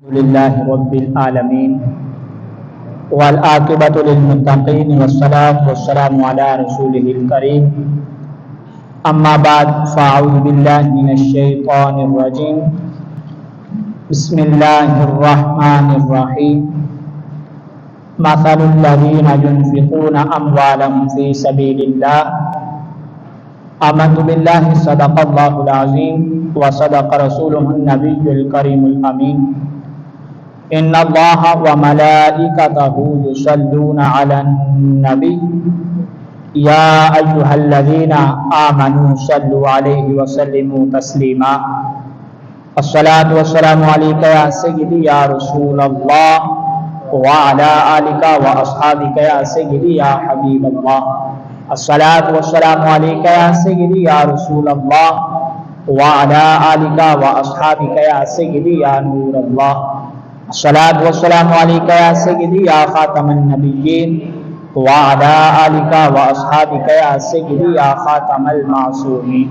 الحمد لله رب العالمين والعاقبة للمتقين والصلاة والسلام على رسوله الكريم أما بعد فأعوذ بالله من الشيطان الرجيم بسم الله الرحمن الرحيم مثل الذين ينفقون أموالهم في سبيل الله آمنت بالله صدق الله العظيم وصدق رسوله النبي الكريم الأمين ان اللہ وملائکتہ یصلون علی النبی یا ایہا الذین آمنوا صلوا علیہ وسلموا تسلیما الصلاۃ والسلام علیک یا سیدی یا رسول اللہ وعلی آلک واصحابک یا سیدی یا حبیب اللہ الصلاۃ والسلام علیک یا سیدی یا رسول اللہ وعلی آلک واصحابک یا سیدی یا نور اللہ الصلاۃ والسلام علیک یا سیدی یا خاتم النبیین وعلی آلک واصحابک یا سیدی یا خاتم المعصومین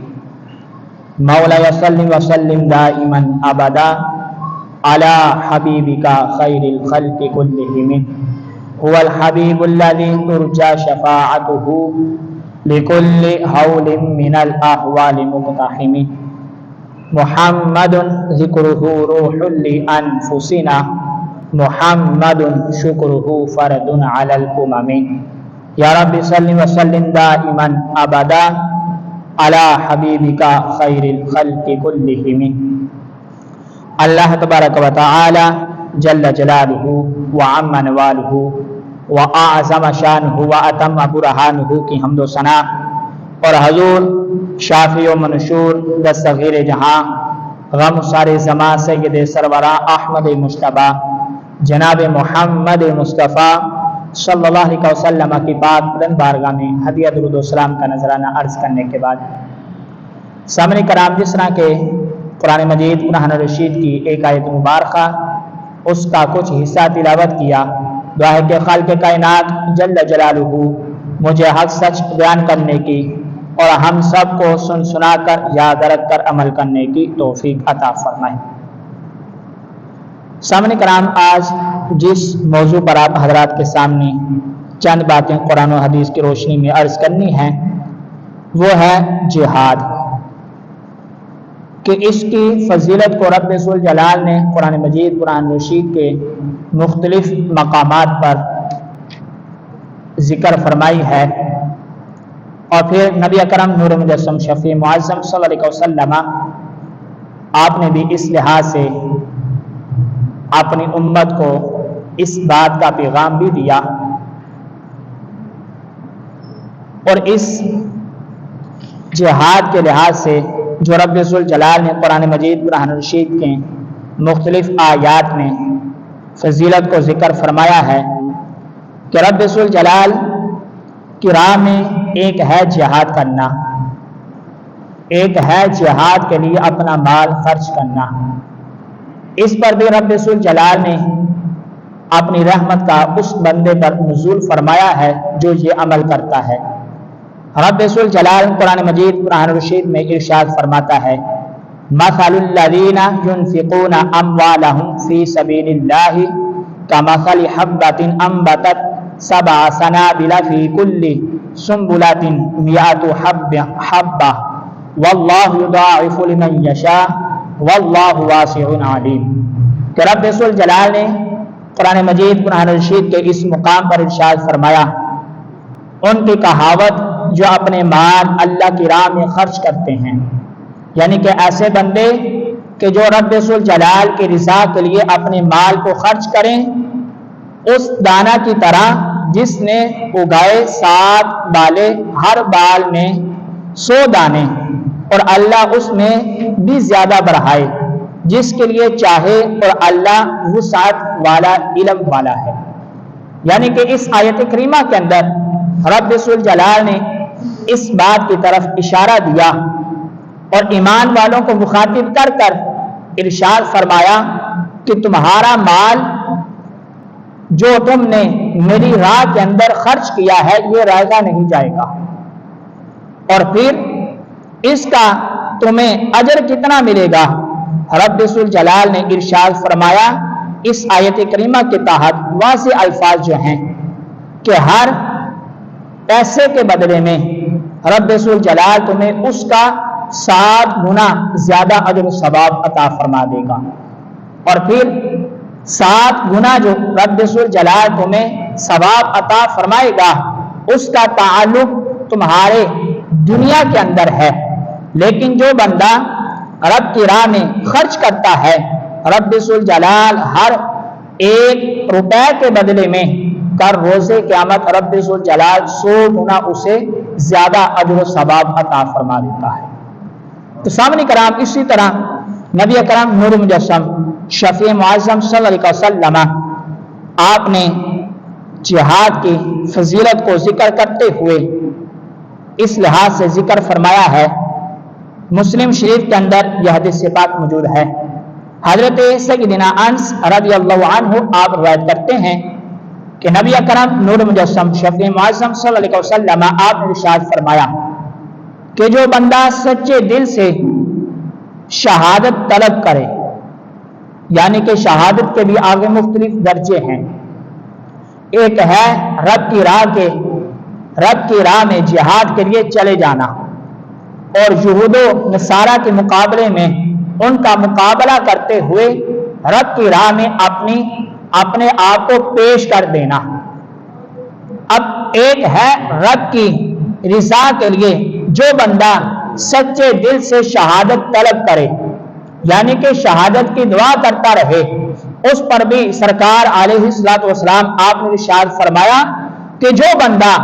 مولا صلی وسلم دائما ابدا علی حبیبک خیر الخلق کلہم هو الحبیب الذی ترجى شفاعته لكل حول من الاحوال مقتحم محمد ذکرہ روح لانفسنا محمد شکرہ فرد علی الامم یا رب صلی وسلم دائما ابدا علی حبیبک خیر الخلق کلہم۔ اللہ تبارک و تعالی جل جلالہ وعم نوالہ واعظم شانہ واتم برہانہ کی حمد و ثنا اور حضور شافی و منشور دستگیر جہاں غم سارے زمان سید سرورہ احمد مصطفیٰ جناب محمد مصطفیٰ صلی اللہ علیہ وسلم کی پاک بلند بارگاہ میں ہدیہ درود و سلام کا نذرانہ عرض کرنے کے بعد سامنے کرام، جس طرح کے قرآن مجید قرآن رشید کی ایک آیت مبارکہ اس کا کچھ حصہ تلاوت کیا، دعا ہے کہ خالق کائنات جل جلالہ مجھے حق سچ بیان کرنے کی اور ہم سب کو سن سنا کر یاد رکھ کر عمل کرنے کی توفیق عطا فرمائے۔ سامنے کرام، آج جس موضوع پر آپ حضرات کے سامنے چند باتیں قرآن و حدیث کی روشنی میں عرض کرنی ہیں وہ ہے جہاد، کہ اس کی فضیلت کو رب ذوالجلال نے قرآن مجید قرآن رشید کے مختلف مقامات پر ذکر فرمائی ہے، اور پھر نبی اکرم نور مجسم شفیع معظم صلی اللہ علیہ وسلم آپ نے بھی اس لحاظ سے اپنی امت کو اس بات کا پیغام بھی دیا، اور اس جہاد کے لحاظ سے جو رب ذوالجلال نے قرآن مجید قرآن رشید کے مختلف آیات میں فضیلت کو ذکر فرمایا ہے کہ رب ذوالجلال کی راہ میں ایک ہے جہاد کرنا، ایک ہے جہاد کے لیے اپنا مال خرچ کرنا۔ اس پر بھی رب ذوالجلال نے اپنی رحمت کا اس بندے پر نزول فرمایا ہے جو یہ عمل کرتا ہے۔ رب ذوالجلال قرآن مجید قرآن رشید میں ارشاد فرماتا ہے، مثل الذین ينفقون اموالهم فی سبیل اللہ کمثل حبۃ انبتت سبع سنابل فی کل سنبلۃ مئۃ حبۃ واللہ یضاعف لمن یشاء واللہ واسع علیم۔ کہ رب ذوالجلال نے قرآن مجید قرآن رشید کے اس مقام پر ارشاد فرمایا، ان کی کہاوت جو اپنے مال اللہ کی راہ میں خرچ کرتے ہیں، یعنی کہ ایسے بندے کہ جو رب ذوالجلال کی رضا کے لیے اپنے مال کو خرچ کریں، اس دانہ کی طرح جس نے اگائے 7 بالے، ہر بال میں 100 دانے، اور اللہ اس میں بھی زیادہ بڑھائے جس کے لیے چاہے، اور اللہ وسعت والا علم والا ہے۔ یعنی کہ اس آیت کریمہ کے اندر رب ذوالجلال نے اس بات کی طرف اشارہ دیا اور ایمان والوں کو مخاطب کر کر ارشاد فرمایا کہ تمہارا مال جو تم نے میری راہ کے اندر خرچ کیا ہے یہ رائگا نہیں جائے گا، اور پھر اس کا تمہیں اجر کتنا ملے گا رب ذوالجلال نے ارشاد فرمایا اس آیت کریمہ کے تحت واضح الفاظ جو ہیں کہ ہر پیسے کے بدلے میں رب ذوالجلال تمہیں اس کا 7 گنا زیادہ اجر و ثواب عطا فرما دے گا، اور پھر 7 گنا جو رب ذوالجلال تمہیں ثواب عطا فرمائے گا اس کا تعلق تمہارے دنیا کے اندر ہے، لیکن جو بندہ رب کی راہ میں خرچ کرتا ہے رب ذوالجلال ہر 1 روپے کے بدلے میں کر روزے قیامت رب ذوالجلال 100 گنا اسے زیادہ اجر و ثواب عطا فرما دیتا ہے۔ تو سامنے کرام اسی طرح نبی اکرم نور مجسم شفیع معظم صلی اللہ علیہ وسلم آپ نے جہاد کی فضیلت کو ذکر کرتے ہوئے اس لحاظ سے ذکر فرمایا ہے، مسلم شریف کے اندر یہ حدیث پاک موجود ہے، حضرت سیدنا انس رضی اللہ عنہ آپ روایت کرتے ہیں کہ نبی اکرم نور مجسم شفیع معظم صلی اللہ علیہ وسلم آپ نے ارشاد فرمایا کہ جو بندہ سچے دل سے شہادت طلب کرے، یعنی کہ شہادت کے بھی آگے مختلف درجے ہیں، ایک ہے رب کی راہ میں جہاد کے لیے چلے جانا اور یہود و نصارہ کے مقابلے میں ان کا مقابلہ کرتے ہوئے رب کی راہ میں اپنے آپ کو پیش کر دینا۔ اب ایک ہے رب کی رضا کے لیے جو بندہ سچے دل سے شہادت طلب کرے، یعنی کہ شہادت کی دعا کرتا رہے، اس پر بھی سرکار علیہ الصلوۃ والسلام آپ نے ارشاد فرمایا کہ جو بندہ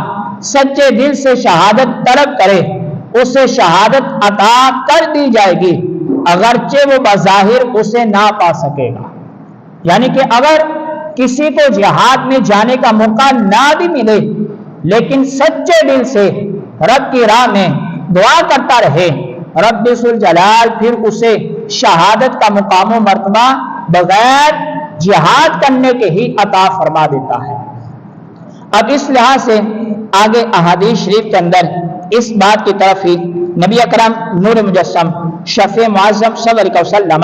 سچے دل سے شہادت طلب کرے اسے شہادت عطا کر دی جائے گی اگرچہ وہ بظاہر اسے نہ پا سکے گا، یعنی کہ اگر کسی کو جہاد میں جانے کا موقع نہ بھی ملے لیکن سچے دل سے رب کی راہ میں دعا کرتا رہے رب ذوالجلال پھر اسے شہادت کا مقام و مرتبہ بغیر جہاد کرنے کے ہی عطا فرما دیتا ہے۔ اب اس لحاظ سے آگے احادیث شریف کے اندر اس بات کی طرف ہی نبی اکرم نور مجسم شفیع معظم صلی اللہ علیہ وسلم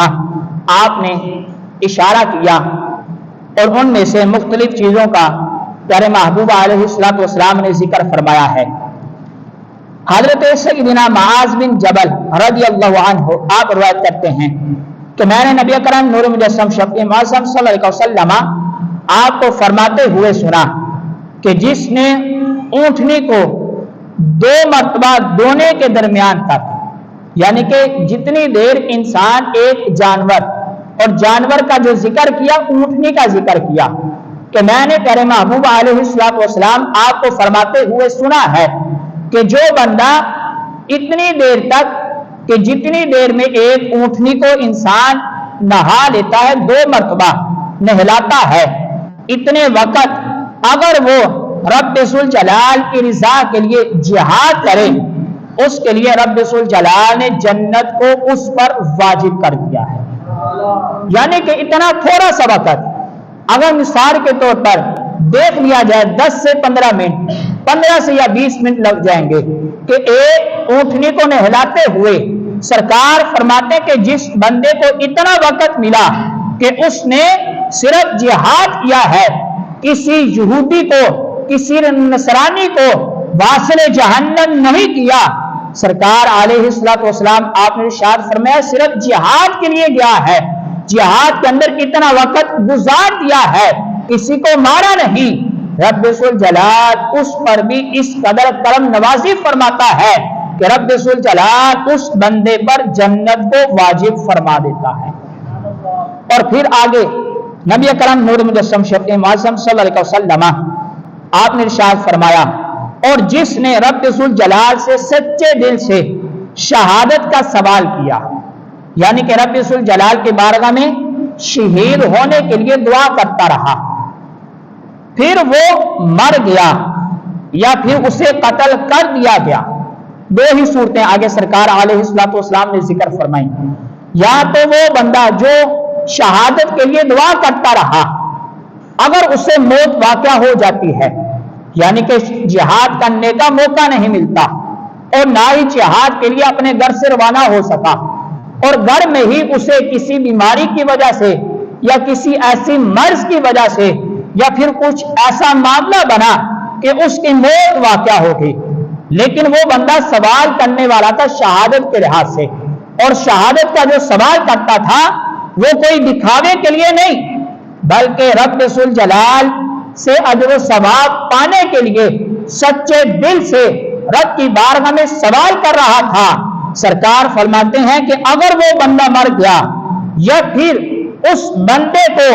آپ نے اشارہ کیا اور ان میں سے مختلف چیزوں کا پیارے محبوب علیہ الصلوۃ والسلام نے ذکر فرمایا ہے۔ حضرت سیدنا معاذ بن جبل رضی اللہ عنہ آپ روایت کرتے ہیں کہ میں نے نبی اکرم نور مجسم شفیع معظم صلی اللہ علیہ وسلم آپ کو فرماتے ہوئے سنا کہ جس نے اونٹنی کو 2 مرتبہ دونے کے درمیان تک، یعنی کہ جتنی دیر انسان ایک جانور اور جانور کا جو ذکر کیا اونٹنی کا ذکر کیا کہ میں نے پیارے محبوب علیہ الصلوۃ والسلام آپ کو فرماتے ہوئے سنا ہے کہ جو بندہ اتنی دیر تک کہ جتنی دیر میں ایک اونٹنی کو انسان نہا لیتا ہے 2 مرتبہ نہلاتا ہے، اتنے وقت اگر وہ رب ذوالجلال کی رضا کے لیے جہاد کرے اس کے لیے رب ذوالجلال نے جنت کو اس پر واجب کر دیا ہے، یعنی کہ اتنا تھوڑا سا وقت اگر مثال کے طور پر دیکھ لیا جائے 10 سے 15 منٹ 15 سے یا 20 منٹ لگ جائیں گے کہ ایک اونٹنی کو نہلاتے ہوئے سرکار فرماتے کہ جس بندے کو اتنا وقت ملا کہ اس نے صرف جہاد کیا ہے، کسی یہودی کو کسی نصرانی کو واصل جہنم نہیں کیا، سرکار علیہ الصلوۃ والسلام آپ نے ارشاد فرمایا صرف جہاد کے لیے گیا ہے، جہاد کے اندر اتنا وقت گزار دیا ہے، کسی کو مارا نہیں، رب ذوالجلال اس پر بھی اس قدر کرم نوازی فرماتا ہے کہ رب ذوالجلال اس بندے پر جنت کو واجب فرما دیتا ہے۔ اور پھر آگے نبی اکرم نور مجسم شفیع معظم صلی اللہ علیہ وسلم آپ نے ارشاد فرمایا اور جس نے رب ذوالجلال سے سچے دل سے شہادت کا سوال کیا، یعنی کہ رب ذوالجلال کے بارگاہ میں شہید ہونے کے لیے دعا کرتا رہا، پھر وہ مر گیا یا پھر اسے قتل کر دیا گیا، 2 ہی صورتیں آگے سرکار علیہ الصلوۃ والسلام نے ذکر فرمائی، یا تو وہ بندہ جو شہادت کے لیے دعا کرتا رہا اگر اسے موت واقع ہو جاتی ہے، یعنی کہ جہاد کرنے کا موقع نہیں ملتا اور نہ ہی جہاد کے لیے اپنے گھر سے روانہ ہو سکا، اور گھر میں ہی اسے کسی بیماری کی وجہ سے یا کسی ایسی مرض کی وجہ سے یا پھر کچھ ایسا معاملہ بنا کہ اس کی موت واقع ہو گئی، لیکن وہ بندہ سوال کرنے والا تھا شہادت کے لحاظ سے، اور شہادت کا جو سوال کرتا تھا وہ کوئی دکھاوے کے لیے نہیں بلکہ رب ذوالجلال سے اجر و ثواب پانے کے لیے سچے دل سے رب کی بارگاہ میں سوال کر رہا تھا۔ سرکار فرماتے ہیں کہ اگر وہ بندہ مر گیا یا پھر اس بندے کو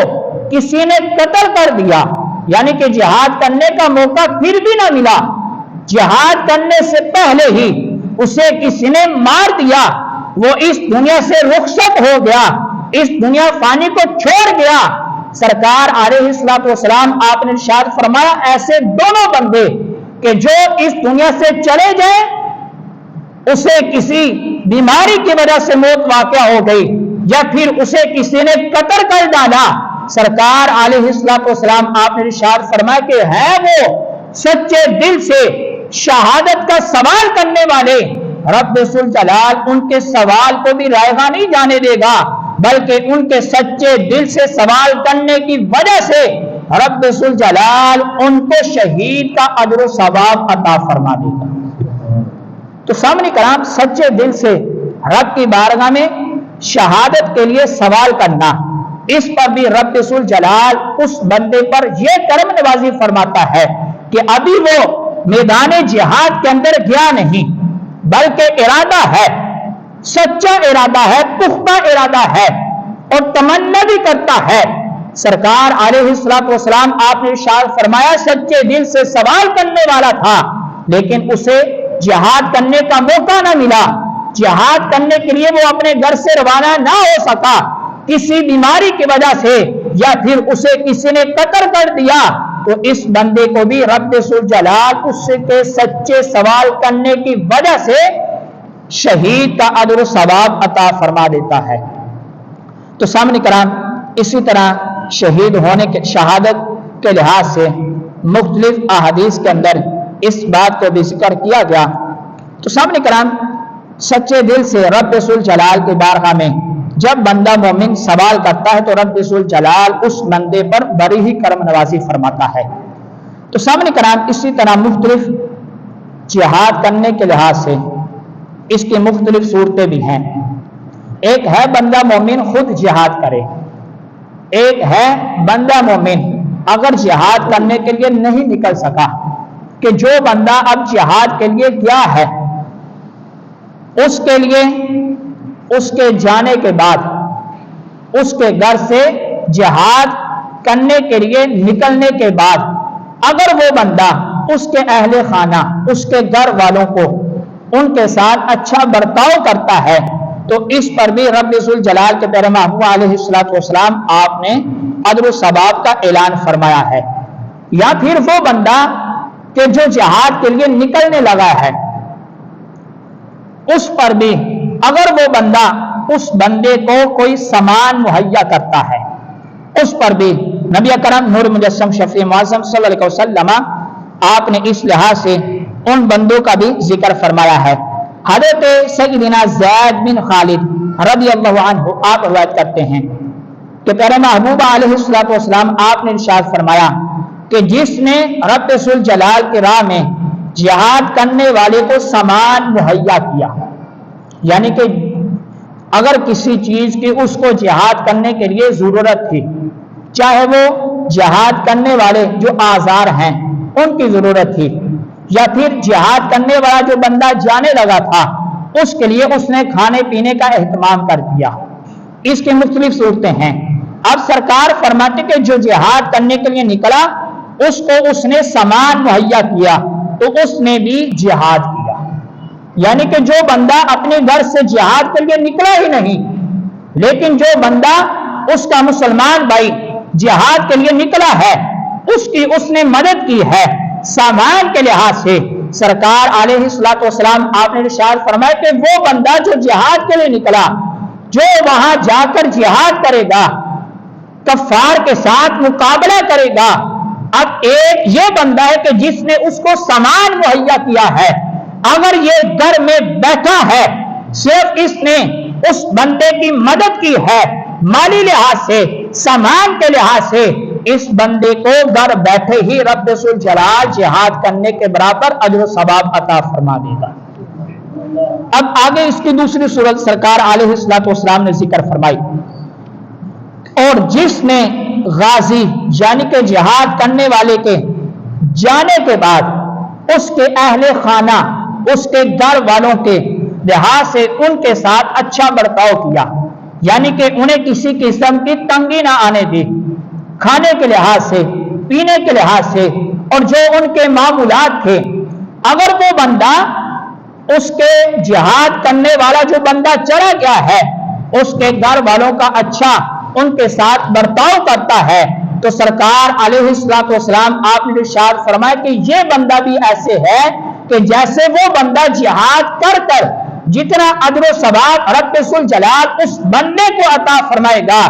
کسی نے قتل کر دیا، یعنی کہ جہاد کرنے کا موقع پھر بھی نہ ملا، جہاد کرنے سے پہلے ہی اسے کسی نے مار دیا، وہ اس دنیا سے رخصت ہو گیا، اس دنیا فانی کو چھوڑ گیا، سرکار علیہ الصلوۃ والسلام آپ نے ارشاد فرمایا ایسے دونوں بندے کہ جو اس دنیا سے چلے جائیں اسے کسی بیماری کی وجہ سے موت واقع ہو گئی یا پھر اسے کسی نے قتل کر ڈالا، سرکار علیہ الصلوۃ والسلام آپ نے ارشاد فرمایا کہ ہے وہ سچے دل سے شہادت کا سوال کرنے والے، رب ذوالجلال ان کے سوال کو بھی رائگاں نہیں جانے دے گا بلکہ ان کے سچے دل سے سوال کرنے کی وجہ سے رب ذوالجلال ان کو شہید کا اجر و ثواب عطا فرما دے گا۔ تو سامنے کرام سچے دل سے رب کی بارگاہ میں شہادت کے لیے سوال کرنا، اس پر بھی رب ذوالجلال اس بندے پر یہ کرم نوازی فرماتا ہے کہ ابھی وہ میدان جہاد کے اندر گیا نہیں بلکہ ارادہ ہے، سچا ارادہ ہے، پختہ ارادہ ہے اور تمنا بھی کرتا ہے۔ سرکار علیہ الصلوۃ والسلام آپ نے ارشاد فرمایا سچے دل سے سوال کرنے والا تھا لیکن اسے جہاد کرنے کا موقع نہ ملا، جہاد کرنے کے لیے وہ اپنے گھر سے روانہ نہ ہو سکا کسی بیماری کی وجہ سے یا پھر اسے کسی نے قتل کر دیا، تو اس بندے کو بھی رب ذوالجلال اس کے سچے سوال کرنے کی وجہ سے شہید کا اجر و ثواب عطا فرما دیتا ہے۔ تو سامنے کرام اسی طرح شہید ہونے کے شہادت کے لحاظ سے مختلف احادیث کے اندر اس بات کو بھی ذکر کیا گیا۔ تو سامنے کرام سچے دل سے رب ذوالجلال کی بارگاہ میں جب بندہ مومن سوال کرتا ہے تو رب ذوالجلال اس بندے پر بڑی ہی کرم نوازی فرماتا ہے۔ تو سامنے کرام اسی طرح مختلف جہاد کرنے کے لحاظ سے اس کی مختلف صورتیں بھی ہیں۔ ایک ہے بندہ مومن خود جہاد کرے، ایک ہے بندہ مومن اگر جہاد کرنے کے لیے نہیں نکل سکا کہ جو بندہ اب جہاد کے لیے گیا ہے اس کے لیے اس کے جانے کے بعد اس کے گھر سے جہاد کرنے کے لیے نکلنے کے بعد اگر وہ بندہ اس کے اہل خانہ اس کے گھر والوں کو ان کے ساتھ اچھا برتاؤ کرتا ہے تو اس پر بھی رب ذوالجلال کے پیارے محبوب علیہ الصلوۃ والسلام آپ نے اجر و ثواب کا اعلان فرمایا ہے۔ یا پھر وہ بندہ کہ جو جہاد کے لیے نکلنے لگا ہے اس پر بھی اگر وہ بندہ اس بندے کو کوئی سامان مہیا کرتا ہے اس پر بھی نبی اکرم نور مجسم شفیع معظم صلی اللہ علیہ وسلم آپ نے اس لحاظ سے ان بندوں کا بھی ذکر فرمایا ہے۔ حضرت سیدنا زید بن خالد رضی اللہ عنہ آپ روایت کرتے ہیں کہ پیارے محبوب علیہ الصلوۃ والسلام آپ نے ارشاد فرمایا کہ جس نے رب ذوالجلال کی راہ میں جہاد کرنے والے کو سامان مہیا کیا، یعنی کہ اگر کسی چیز کی اس کو جہاد کرنے کے لیے ضرورت تھی، چاہے وہ جہاد کرنے والے جو آزار ہیں ان کی ضرورت تھی یا پھر جہاد کرنے والا جو بندہ جانے لگا تھا اس کے لیے اس نے کھانے پینے کا اہتمام کر دیا، اس کی مختلف صورتیں ہیں۔ اب سرکار فرماتے کہ جو جہاد کرنے کے لیے نکلا اس کو اس نے سامان مہیا کیا تو اس نے بھی جہاد کیا، یعنی کہ جو بندہ اپنے گھر سے جہاد کے لیے نکلا ہی نہیں لیکن جو بندہ اس کا مسلمان بھائی جہاد کے لیے نکلا ہے اس کی اس نے مدد کی ہے سامان کے لحاظ سے، سرکار علیہ الصلوۃ والسلام آپ نے ارشاد فرمایا کہ وہ بندہ جو جہاد کے لیے نکلا جو وہاں جا کر جہاد کرے گا کفار کے ساتھ مقابلہ کرے گا، اب ایک یہ بندہ ہے کہ جس نے اس کو سامان مہیا کیا ہے، اگر یہ گھر میں بیٹھا ہے صرف اس نے اس بندے کی مدد کی ہے مالی لحاظ سے، سامان کے لحاظ سے، اس بندے کو گھر بیٹھے ہی رب ذوالجلال جہاد کرنے کے برابر اجر و ثواب عطا فرما دے گا۔ اب آگے اس کی دوسری صورت سرکار علیہ الصلوۃ والسلام نے ذکر فرمائی، اور جس نے غازی یعنی کہ جہاد کرنے والے کے جانے کے بعد اس کے اہل خانہ، اس کے گھر والوں کے لحاظ سے ان کے ساتھ اچھا برتاؤ کیا، یعنی کہ انہیں کسی قسم کی تنگی نہ آنے دی، کھانے کے لحاظ سے، پینے کے لحاظ سے، اور جو ان کے معمولات تھے، اگر وہ بندہ اس کے جہاد کرنے والا جو بندہ چلا گیا ہے اس کے گھر والوں کا اچھا ان کے ساتھ برتاؤ کرتا ہے، تو سرکار علیہ الصلوۃ والسلام آپ نے ارشاد فرمایا کہ یہ بندہ بھی ایسے ہے کہ جیسے وہ بندہ جہاد کر کر جتنا اجر و ثواب رب ذوالجلال اس بندے کو عطا فرمائے گا،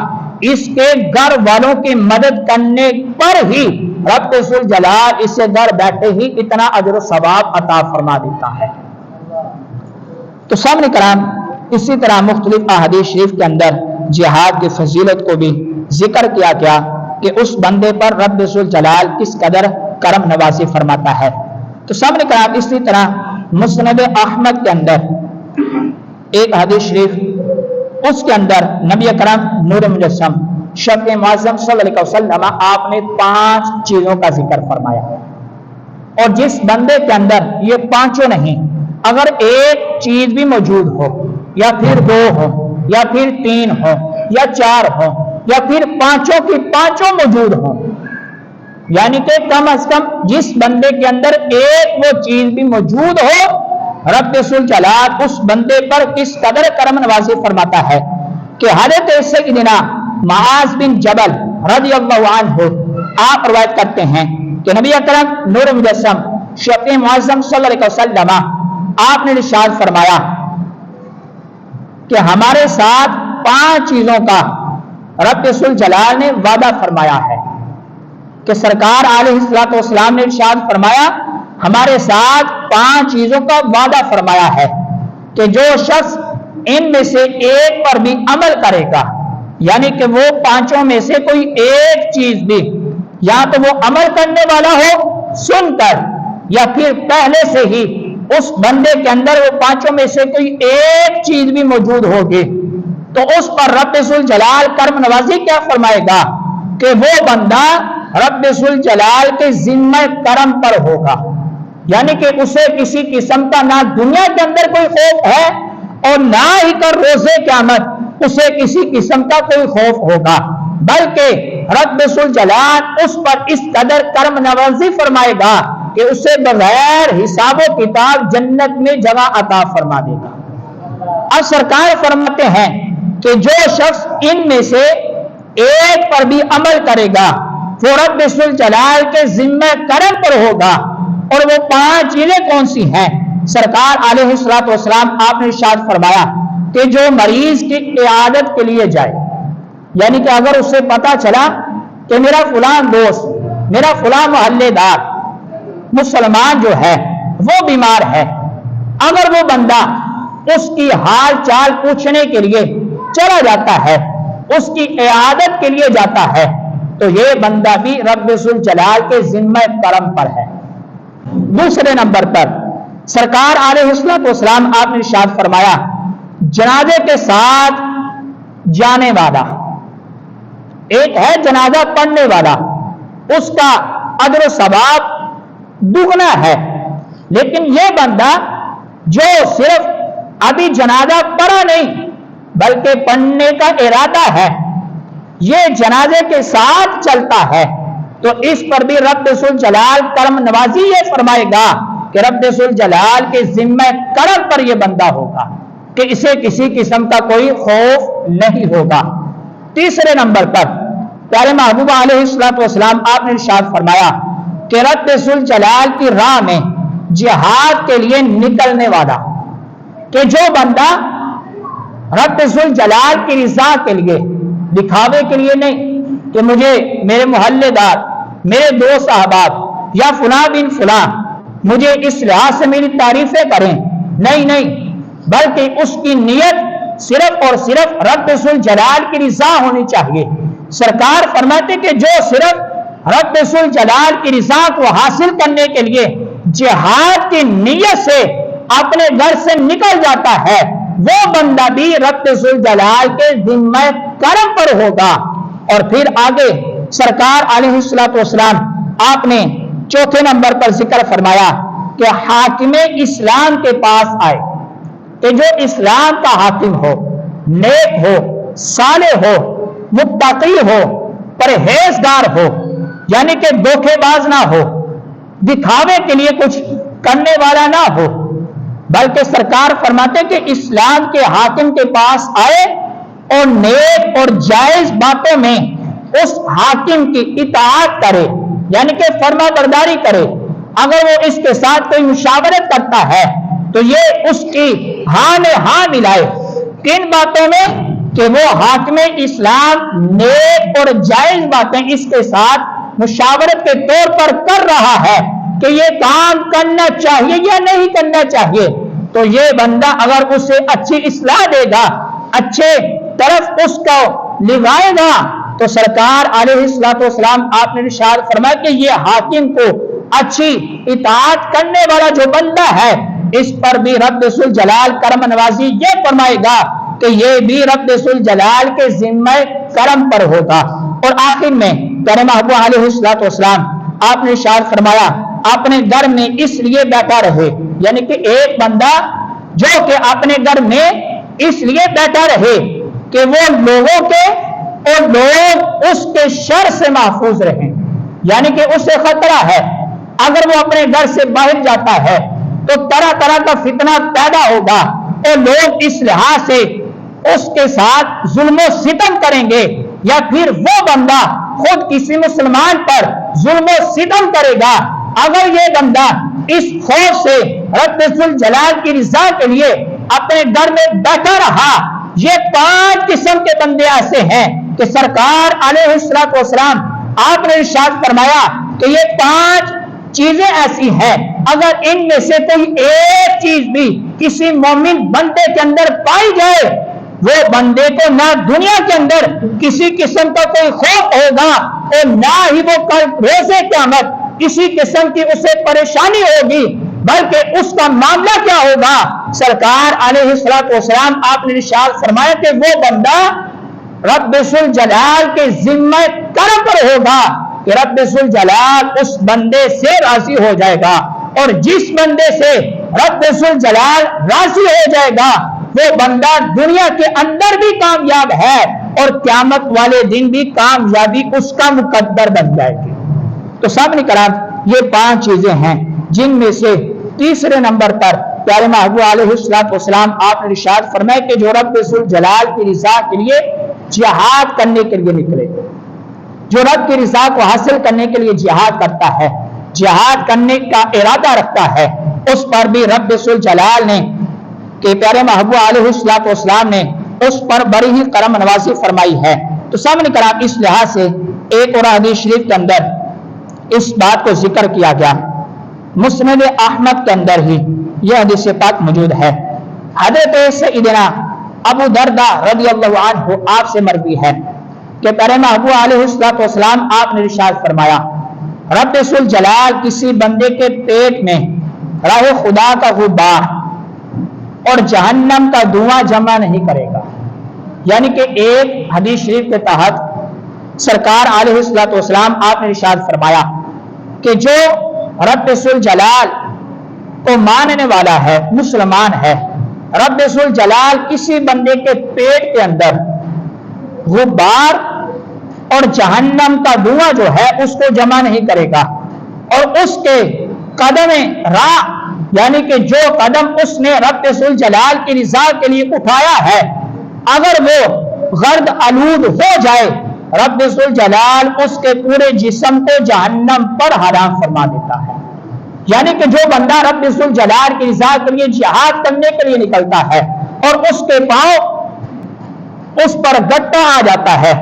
اس کے گھر والوں کی مدد کرنے پر ہی رب ذوالجلال اسے گھر بیٹھے ہی اتنا اجر و ثواب عطا فرما دیتا ہے۔ تو سامنے کرام اسی طرح مختلف احادیث شریف کے اندر جہاد کی فضیلت کو بھی ذکر کیا گیا کہ اس بندے پر رب ذوالجلال کس قدر کرم نوازی فرماتا ہے۔ تو سامنے کرام اسی طرح مسند احمد کے اندر ایک حدیث شریف، اس کے اندر نبی کرم نور مجسم شفیع معظم صلی اللہ علیہ وسلم آپ نے 5 چیزوں کا ذکر فرمایا، اور جس بندے کے اندر یہ 5 نہیں، اگر ایک چیز بھی موجود ہو یا پھر 2 ہو یا پھر 3 ہو یا 4 ہو یا پھر 5 کی 5 موجود ہو، یعنی کہ کم از کم جس بندے کے اندر ایک وہ چیز بھی موجود ہو، رب ذوالجلال اس بندے پر کس قدر کرم نوازی فرماتا ہے کہ حضرت سیدنا معاذ بن جبل رضی اللہ عنہ آپ روایت کرتے ہیں کہ نبی اکرم نور مجسم شفیع معظم صلی اللہ علیہ وسلم آپ نے ارشاد فرمایا کہ ہمارے ساتھ 5 چیزوں کا رب ذوالجلال نے وعدہ فرمایا ہے، کہ سرکار علیہ الصلوۃ والسلام نے ارشاد فرمایا ہمارے ساتھ 5 چیزوں کا وعدہ فرمایا ہے کہ جو شخص ان میں سے ایک پر بھی عمل کرے گا، یعنی کہ وہ 5 میں سے کوئی ایک چیز بھی، یا تو وہ عمل کرنے والا ہو سن کر، یا پھر پہلے سے ہی اس بندے کے اندر وہ 5 میں سے کوئی ایک چیز بھی موجود ہوگی، تو اس پر رب ذوالجلال کرم نوازی کیا فرمائے گا کہ وہ بندہ رب ذوالجلال کے ذمہ کرم پر ہوگا، یعنی کہ اسے کسی قسم کا نہ دنیا کے اندر کوئی خوف ہے اور نہ ہی کر روزے قیامت اسے کسی قسم کا کوئی خوف ہوگا، بلکہ رب ذوالجلال اس پر اس قدر کرم نوازی فرمائے گا کہ اسے بغیر حساب و کتاب جنت میں جگہ عطا فرما دے گا۔ اب سرکار فرماتے ہیں کہ جو شخص ان میں سے ایک پر بھی عمل کرے گا وہ رب ذوالجلال کے ذمہ کرم پر ہوگا، اور وہ 5 چیزیں کون سی ہیں؟ سرکار علیہ الصلوۃ والسلام آپ نے ارشاد فرمایا کہ جو مریض کی عیادت کے لیے جائے، یعنی کہ اگر اسے پتا چلا کہ میرا فلاں دوست، میرا فلاں محلے دار مسلمان جو ہے وہ بیمار ہے، اگر وہ بندہ اس کی حال چال پوچھنے کے لیے چلا جاتا ہے، اس کی عیادت کے لیے جاتا ہے، تو یہ بندہ بھی رب ذوالجلال کے ذمہ کرم پر ہے۔ دوسرے نمبر پر سرکار علیہ الصلوۃ والسلام آپ نے ارشاد فرمایا جنازے کے ساتھ جانے والا، ایک ہے جنازہ پڑھنے والا، اس کا اجر و ثواب دگنا ہے، لیکن یہ بندہ جو صرف ابھی جنازہ پڑھا نہیں بلکہ پڑھنے کا ارادہ ہے، یہ جنازے کے ساتھ چلتا ہے، تو اس پر بھی رب ذوالجلال کرم نوازی یہ فرمائے گا کہ رب ذوالجلال کے ذمہ کرم پر یہ بندہ ہوگا کہ اسے کسی قسم کا کوئی خوف نہیں ہوگا۔ تیسرے نمبر پر پیارے محبوب علیہ الصلوۃ والسلام آپ نے ارشاد فرمایا کہ رب ذوالجلال کی راہ میں جہاد کے لیے نکلنے والا، کہ جو بندہ رب ذوالجلال کی رضا کے لیے، دکھاوے کے لیے نہیں کہ مجھے میرے محلے دار، میرے دوست احباب یا فلاں بن فلاں مجھے اس لحاظ سے میری تعریفیں کریں، نہیں، بلکہ اس کی نیت صرف اور صرف رب ذوالجلال کی رضا ہونی چاہیے۔ سرکار فرماتے کہ جو صرف رب ذوالجلال کی رضا کو حاصل کرنے کے لیے جہاد کی نیت سے اپنے گھر سے نکل جاتا ہے، وہ بندہ بھی رب ذوالجلال کے ذمہ کرم پر ہوگا۔ اور پھر آگے سرکار علیہ الصلوۃ والسلام آپ نے چوتھے نمبر پر ذکر فرمایا کہ حاکم اسلام کے پاس آئے، کہ جو اسلام کا حاکم ہو، نیک ہو، صالح ہو، متقی ہو، پرہیزگار ہو، یعنی کہ دھوکے باز نہ ہو، دکھاوے کے لیے کچھ کرنے والا نہ ہو، بلکہ سرکار فرماتے کہ اسلام کے حاکم کے پاس آئے اور نیک اور جائز باتوں میں اس حاکم کی اطاعت کرے، یعنی کہ فرما برداری کرے۔ اگر وہ اس کے ساتھ کوئی مشاورت کرتا ہے تو یہ اس کی ہاں میں ہاں ملائے، کن باتوں میں؟ کہ وہ حاکم اسلام نیک اور جائز باتیں اس کے ساتھ مشاورت کے طور پر کر رہا ہے کہ یہ کام کرنا چاہیے یا نہیں کرنا چاہیے، تو یہ بندہ اگر اسے اچھی اصلاح دے گا، اچھے طرف اس کو لگائے گا، تو سرکار علیہ الصلوۃ والسلام آپ نے ارشاد فرمایا کہ یہ حاکم کو اچھی اطاعت کرنے والا جو بندہ ہے، اس پر بھی رب ذوالجلال کرم نوازی یہ فرمائے گا کہ یہ بھی رب ذوالجلال کے ذمہ کرم پر ہوگا۔ اور آخر میں پیارے محبوب علیہ الصلوۃ والسلام آپ نے ارشاد فرمایا اپنے گھر میں اس لیے بیٹھا رہے، یعنی کہ ایک بندہ جو کہ اپنے گھر میں اس لیے بیٹھا رہے کہ وہ لوگوں کے اور لوگ اس کے شر سے محفوظ رہیں، یعنی کہ اسے خطرہ ہے، اگر وہ اپنے گھر سے باہر جاتا ہے تو طرح طرح کا فتنہ پیدا ہوگا اور لوگ اس لحاظ سے اس کے ساتھ ظلم و ستم کریں گے، یا پھر وہ بندہ خود کسی مسلمان پر ظلم و ستم کرے گا۔ اگر یہ بندہ اس خوف سے رب ذوالجلال کی رضا کے لیے اپنے گھر میں بیٹھا رہا، یہ 5 قسم کے بندے ایسے ہیں کہ سرکار علیہ الصلوۃ والسلام آپ نے ارشاد فرمایا کہ یہ 5 چیزیں ایسی ہیں، اگر ان میں سے کوئی ایک چیز بھی کسی مومن بندے کے اندر پائی جائے، وہ بندے کو نہ دنیا کے اندر کسی قسم کا کوئی خوف ہوگا اور نہ ہی وہ کل روز قیامت کسی قسم کی اسے پریشانی ہوگی، بلکہ اس کا معاملہ کیا ہوگا؟ سرکار علیہ الصلوۃ والسلام آپ نے ارشاد فرمایا کہ وہ بندہ رب ذوالجلال کے ذمہ کرم پر ہوگا کہ رب ذوالجلال اس بندے سے راضی ہو جائے گا، اور جس بندے سے رب ذوالجلال راضی ہو جائے گا وہ بندہ دنیا کے اندر بھی کامیاب ہے اور قیامت والے دن بھی کامیابی اس کا مقدر بن جائے گی۔ تو سامنے کرام یہ 5 چیزیں ہیں جن میں سے تیسرے نمبر پر پیارے محبوب علیہ الصلوۃ والسلام آپ نے ارشاد فرمایا کہ جو رب ذوالجلال کی رضا کے لیے جہاد کرنے کے لیے نکلے، جو رب کی رضا کو حاصل کرنے کے لیے جہاد کرتا ہے، جہاد کرنے کا ارادہ رکھتا ہے، اس پر بھی رب ذوالجلال نے کہ پیارے محبوب علیہ الصلوۃ والسلام نے اس پر بڑی ہی کرم نوازی فرمائی ہے۔ تو سامنے کرام اس لحاظ سے ایک اور حدیث شریف کے اندر اس بات کو ذکر کیا گیا، مسند احمد کے اندر ہی یہ حدیث پاک موجود ہے۔ حضرت سیدنا ابو درداء رضی اللہ عنہ آپ سے مروی ہے کہ پیارے محبوب علیہ الصلوۃ والسلام آپ نے ارشاد فرمایا رب ذوالجلال کسی بندے کے پیٹ میں راہ خدا کا غبار اور جہنم کا دھواں جمع نہیں کرے گا، یعنی کہ ایک حدیث شریف کے تحت سرکار علیہ الصلوۃ والسلام آپ نے ارشاد فرمایا کہ جو رب ذوالجلال کو ماننے والا ہے، مسلمان ہے، رب ذوالجلال کسی بندے کے پیٹ کے اندر غبار اور جہنم کا دھواں جو ہے اس کو جمع نہیں کرے گا، اور اس کے قدم راہ یعنی کہ جو قدم اس نے رب ذوالجلال کی رضا کے لیے اٹھایا ہے اگر وہ غرد آلود ہو جائے، رب ذوالجلال اس کے پورے جسم کو جہنم پر حرام فرما دیتا ہے۔ یعنی کہ جو بندہ رب ذوالجلال کی رضا کے لیے جہاد کرنے کے لیے نکلتا ہے اور اس کے پاؤں اس پر گٹا آ جاتا ہے،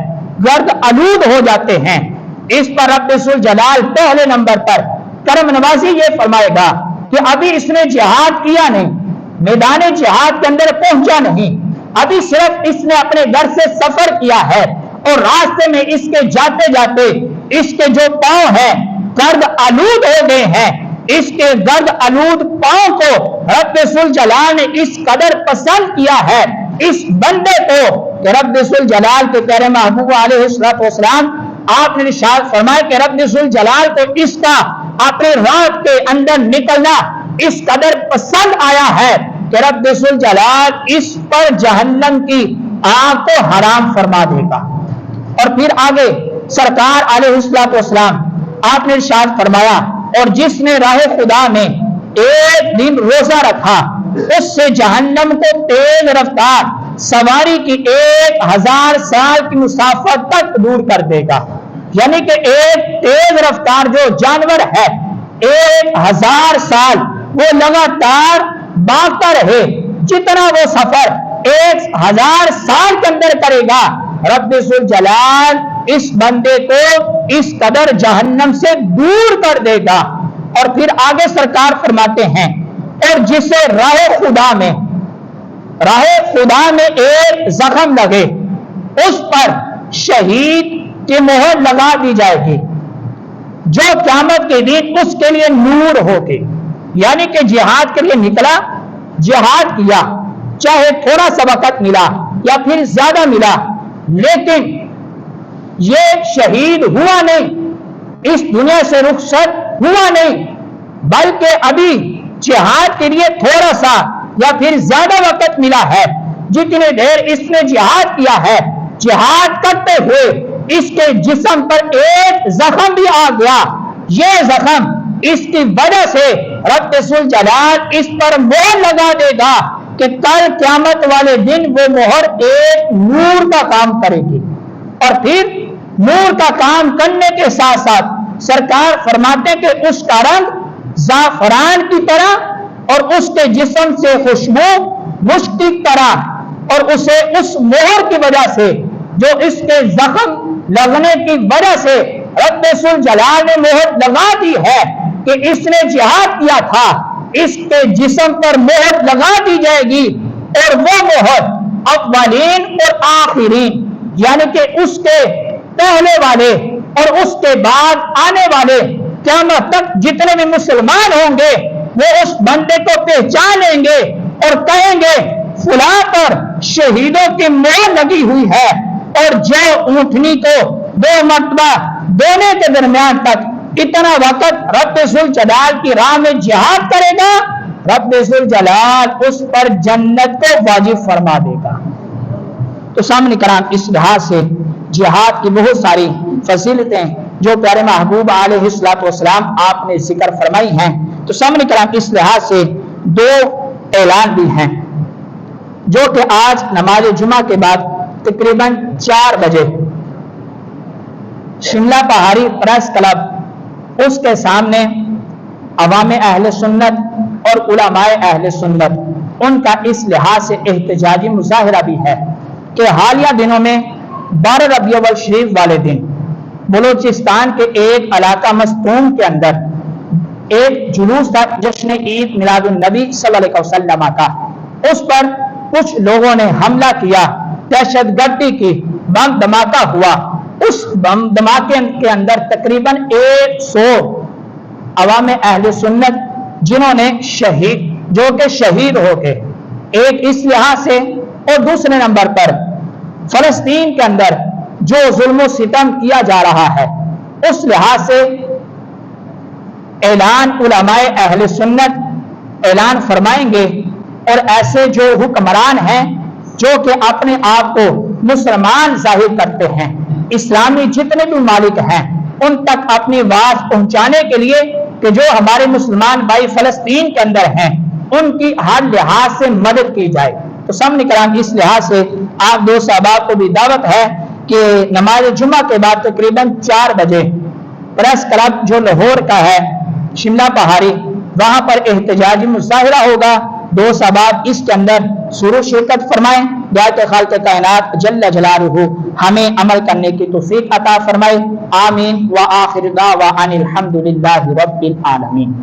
گرد آلود ہو جاتے ہیں، اس پر رب ذوالجلال پہلے نمبر پر کرم نوازی یہ فرمائے گا کہ ابھی اس نے جہاد کیا نہیں، میدان جہاد کے اندر پہنچا نہیں، ابھی صرف اس نے اپنے گھر سے سفر کیا ہے اور راستے میں اس کے جاتے جاتے اس کے جو پاؤں ہیں گرد آلود ہو گئے ہیں، اس کے گرد آلود پاؤں کو رب ذوالجلال نے اس قدر پسند کیا ہے اس بندے کو کہ رب ذوالجلال کے پیارے محبوب علیہ السلام آپ نے ارشاد فرمایا کہ رب ذوالجلال کو اس کا اپنے رات کے اندر نکلنا اس قدر پسند آیا ہے کہ رب ذوالجلال اس پر جہنم کی آگ کو حرام فرما دے گا۔ اور پھر آگے سرکار علیہ السلام آپ نے ارشاد فرمایا اور جس نے راہ خدا میں ایک دن روزہ رکھا اس سے جہنم کو تیز رفتار سواری کی 1000 سال کی مسافت تک دور کر دے گا، یعنی کہ ایک تیز رفتار جو جانور ہے 1000 سال وہ لگاتار بھاگتا رہے، جتنا وہ سفر 1000 سال کے اندر کرے گا رب ذوالجلال اس بندے کو اس قدر جہنم سے دور کر دے گا۔ اور پھر آگے سرکار فرماتے ہیں اور جسے راہ خدا میں ایک زخم لگے اس پر شہید کی مہر لگا دی جائے گی، جو قیامت کے دن اس کے لیے نور ہوگی، یعنی کہ جہاد کے لیے نکلا، جہاد کیا، چاہے تھوڑا سا وقت ملا یا پھر زیادہ ملا، لیکن یہ شہید ہوا نہیں، اس دنیا سے رخصت ہوا نہیں، بلکہ ابھی جہاد کے لیے تھوڑا سا یا پھر زیادہ وقت ملا ہے، جتنے دیر اس نے جہاد کیا ہے، جہاد کرتے ہوئے اس کے جسم پر ایک زخم بھی آ گیا، یہ زخم اس کی وجہ سے رب ذوالجلال اس پر مہر لگا دے گا کہ کل قیامت والے دن وہ مہر ایک نور کا کام کرے گی۔ اور پھر نور کا کام کرنے کے ساتھ ساتھ سرکار فرماتے کہ اس کا رنگ زعفران کی طرح اور اس کے جسم سے خوشبو مشک کی طرح، اور اسے اس مہر کی وجہ سے جو اس کے زخم لگنے کی وجہ سے رب ذوالجلال نے مہر لگا دی ہے کہ اس نے جہاد کیا تھا، اس کے جسم پر مہر لگا دی جائے گی، اور وہ مہر اولین اور آخرین یعنی کہ اس کے پہلے والے اور اس کے بعد آنے والے قیامت تک جتنے بھی مسلمان ہوں گے وہ اس بندے کو پہچانیں گے اور کہیں گے فلاں پر شہیدوں کی مہر لگی ہوئی ہے، اور جو اونٹنی کو 2 مرتبہ دونے کے درمیان تک اتنا وقت رب ذوالجلال کی راہ میں جہاد کرے گا، رب ذوالجلال اس پر جنت کو واجب فرما دے گا۔ تو سامنے کرام اس لحاظ سے جہاد کی بہت ساری فضیلتیں جو پیارے محبوب علیہ السلام آپ نے ذکر فرمائی ہیں، تو سامنے کرام اس لحاظ سے 2 اعلان بھی ہیں جو کہ آج نماز جمعہ کے بعد تقریباً 4 بجے شملہ پہاڑی پریس کلب اس کے سامنے عوام اہل سنت اور علماء اہل سنت ان کا اس لحاظ سے احتجاجی مظاہرہ بھی ہے کہ حالیہ دنوں میں 12 ربیع الاول شریف والے دن بلوچستان کے ایک علاقہ مستون کے اندر ایک جلوس تھا جشن عید میلاد النبی صلی اللہ علیہ وسلم کا، اس پر کچھ لوگوں نے حملہ کیا، دہشت گردی کی، بم دھماکہ ہوا، اس بم دھماکے کے اندر تقریباً 100 عوام اہل سنت جنہوں نے جو کہ شہید ہو گئے، ایک اس لحاظ سے، اور دوسرے نمبر پر فلسطین کے اندر جو ظلم و ستم کیا جا رہا ہے اس لحاظ سے اعلان علماء اہل سنت اعلان فرمائیں گے، اور ایسے جو حکمران ہیں جو کہ اپنے آپ کو مسلمان ظاہر کرتے ہیں، اسلامی جتنے بھی ممالک ہیں ان تک اپنی آواز پہنچانے کے لیے کہ جو ہمارے مسلمان بھائی فلسطین کے اندر ہیں ان کی ہر لحاظ سے مدد کی جائے۔ تو سامنے کرام اس لحاظ سے آپ دوست احباب کو بھی دعوت ہے کہ نماز جمعہ کے بعد تقریباً 4 بجے پریس کلب جو لاہور کا ہے شملہ پہاڑی وہاں پر احتجاجی مظاہرہ ہوگا، دوست احباب اس کے اندر ضرور شرکت فرمائیں، دعائے خالق کائنات جل جلالہ ہمیں عمل کرنے کی توفیق عطا فرمائے، آمین وآخر دعوانا الحمدللہ رب العالمین۔